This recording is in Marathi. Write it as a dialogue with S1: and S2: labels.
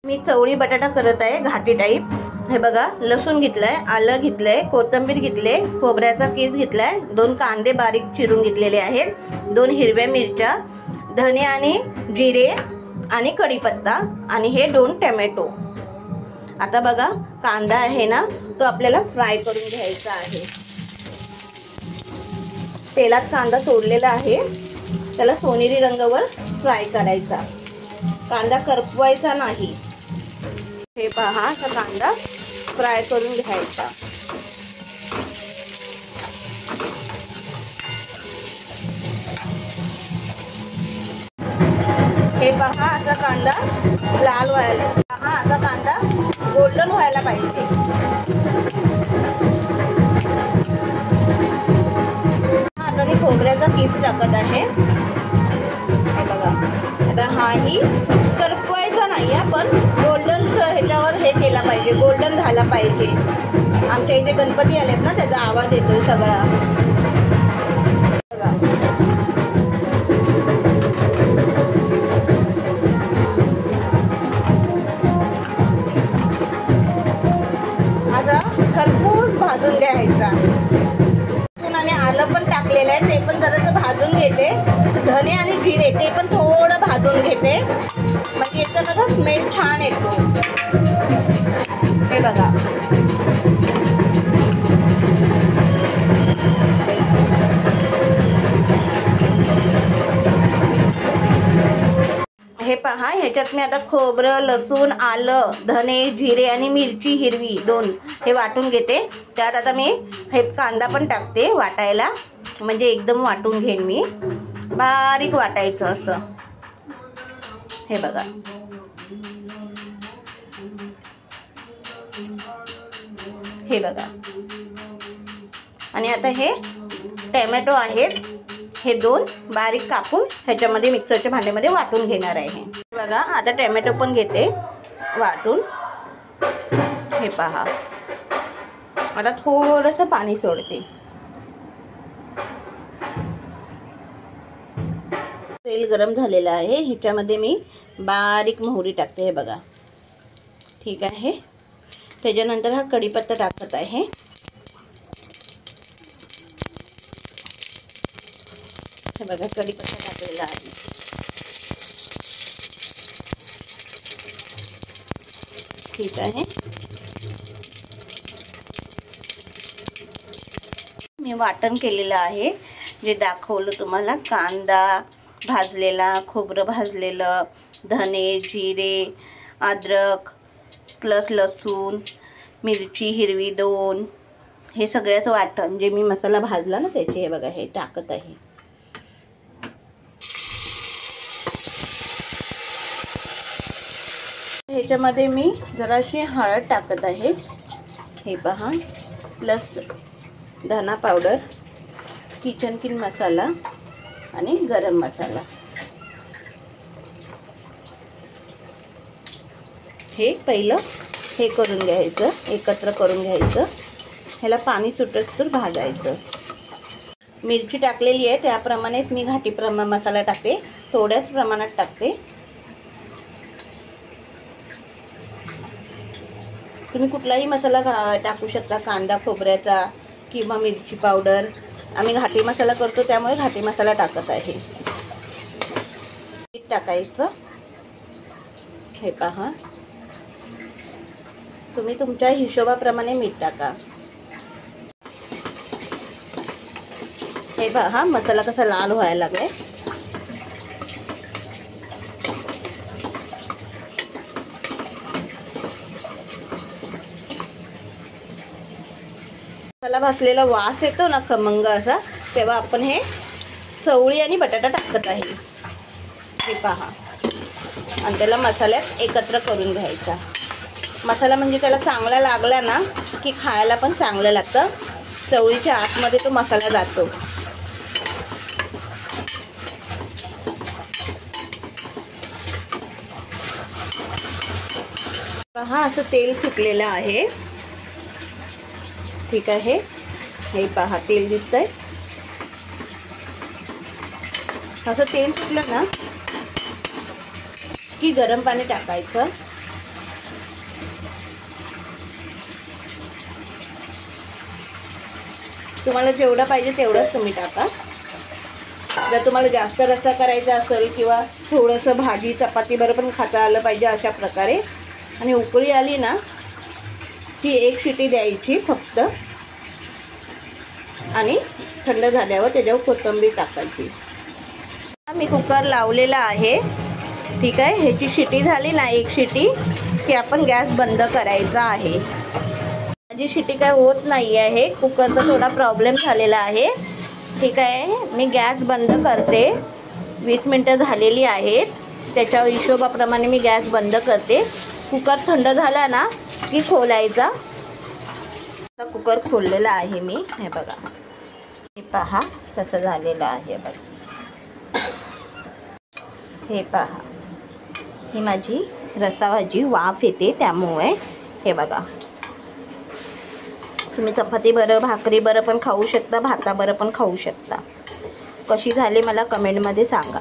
S1: मी चवळी बटाटा करत आहे घाटी टाईप। हे बघा, लसूण घेतलाय, आलं घेतलंय, कोथिंबीर घेतले, खोबऱ्याचा कीस घेतलाय, 2 कांदे बारीक चिरून घेतलेले आहेत, 2 हिरव्या मिरच्या, धने आणि जिरे आणि कढीपत्ता आणि हे 2 टोमॅटो। आता बघा, कांदा आहे ना तो आपल्याला फ्राय करून घ्यायचा आहे। तेलात कांदा सोडलेला आहे, त्याला सोनेरी रंगावर फ्राय करायचा, कांदा करपवायचा नाही। हे पहा, असा कांदा फ्राय करून घ्यायचा। हे पहा, असा कांदा लाल व्हायला, हा असा कांदा गोल्डन व्हायला पाहिजे। आता मी खोबऱ्याचा कीस टाकत आहे। हे बघा, आता हाही करपवायचा नाही, पण गोल्डन ह्याच्यावर हे केला पाहिजे, गोल्डन झाला पाहिजे। आमच्या इथे गणपती आलेत ना, त्याचा आवाज येतोय सगळा। आता खरपूस भाजून घ्यायचा। आणि आलं पण टाकलेलं आहे, ते पण जरासं भाजून घेते। धने आणि जिरे ते पण थोडं भाजून घेते, म्हणजे याचा कसा स्मेल छान येतो। हे बघा, हे पहा, ह्याच्यात मी आता खोबरं, लसूण, आलं, धने, जिरे आणि मिरची हिरवी 2 हे वाटून घेते। त्यात आता मी हे कांदा पण टाकते वाटायला, म्हणजे एकदम वाटून घेईन मी, बारीक वाटायचं असं। हे बघा, हे बघा, आणि आता हे टोमॅटो आहेत, हे 2 बारीक कापून ह्याच्यामध्ये मिक्सरच्या भांड्यामध्ये वाटून घेणार आहे। बघा, आता टोमॅटो पण घेते वाटून। हे पहा, आता थोडंसं पाणी सोडते। तेल गरम झालेलं आहे, ह्याच्यामध्ये मी बारीक मोहरी टाकते। हे बघा, ठीक आहे। त्याच्यानंतर हा कढीपत्ता टाकत आहे। हे बघा, कढीपत्ता टाकलेला आहे। ठीक आहे, मी वाटण केलेलं आहे, जे दाखवलं तुम्हाला, कांदा भाजलेला, खोबरं भाजलेलं, धने, जिरे, अद्रक प्लस लसूण, मिरची हिरवी 2, हे सगळ्याचं वाटण जे मी मसाला भाजला ना त्याचे। हे बघा, हे टाकत आहे। ह्याच्यामध्ये मी जराशी हळद टाकत आहे। हे पहा, प्लस धना पावडर, किचन किंग मसाला आणि गरम मसाला। हे पहिलं हे करून घ्यायचं, एकत्र करून घ्यायचं, ह्याला पाणी सुटत तर भाजायचं। मिरची टाकलेली आहे, त्याप्रमाणेच मी घाटी मसाला टाकते, थोड्याच प्रमाणात टाकते। तुम्ही कुठलाही मसाला टाकू शकता, कांदा खोबऱ्याचा किंवा मिरची पावडर। आम्ही घाटी मसाला करतो त्यामुळे घाटी मसाला टाकत आहे। मीठ टाकायचं। हे पहा, तुम्ही तुमच्या हिशोबाप्रमाणे मीठ टाका। हे पहा, मसाला कसा लाल व्हायला लागलाय। मसाला भाजलेला वास येतो ना खमंग असा, तेव्हा आपण हे चवळी आणि बटाटा टाकत आहे। हे पहा, आणि त्याला मसाल्यात एकत्र करून घ्यायचा। मसाला म्हणजे त्याला चांगला लागला ना की खायला पण चांगलं लागतं, चवळीच्या आतमध्ये तो मसाला जातो। पहा, असं तेल सुटलेलं आहे। ठीक आहे, हे पहा, तेल दिसतंय। असं तेल सुटलं ना की गरम पाणी टाकायचं। तुम्हाला जेवढं पाहिजे तेवढंच तुम्ही टाका. जर तुम्हाला जास्त रस्सा करायचा असेल किंवा थोडंसं भाजी चपातीबरोबर पण खाता आलं पाहिजे अशा प्रकारे. आणि उकळी आली ना की 1 शिटी द्यायची फक्त आणि थंड झाल्यावर त्याच्यावर कोथिंबीर टाकायची. मी कुकर लावलेला आहे. ठीक आहे, ह्याची शिटी झाली ना 1 शिटी की आपण गॅस बंद करायचा आहे. माझी शिटी काय होत नाही आहे, कुकरचा थोडा प्रॉब्लेम झालेला आहे. ठीक आहे, मी गॅस बंद करते. 20 मिनटं झालेली आहेत, त्याच्या हिशोबाप्रमाणे मी गॅस बंद करते. कुकर थंड झाला ना की खोलायचा. आता कुकर खोललेला आहे मी. हे बघा, हे पहा कसं झालेलं आहे बघा. हे पहा, ही माझी रस्सा भाजी वाफ येते त्यामुळे. हे बघा, तुम्ही चपाती बरं भाकरी बरं पण खाऊ शकता, भाता बरं पण खाऊ शकता. कशी झाली मला कमेंटमध्ये सांगा.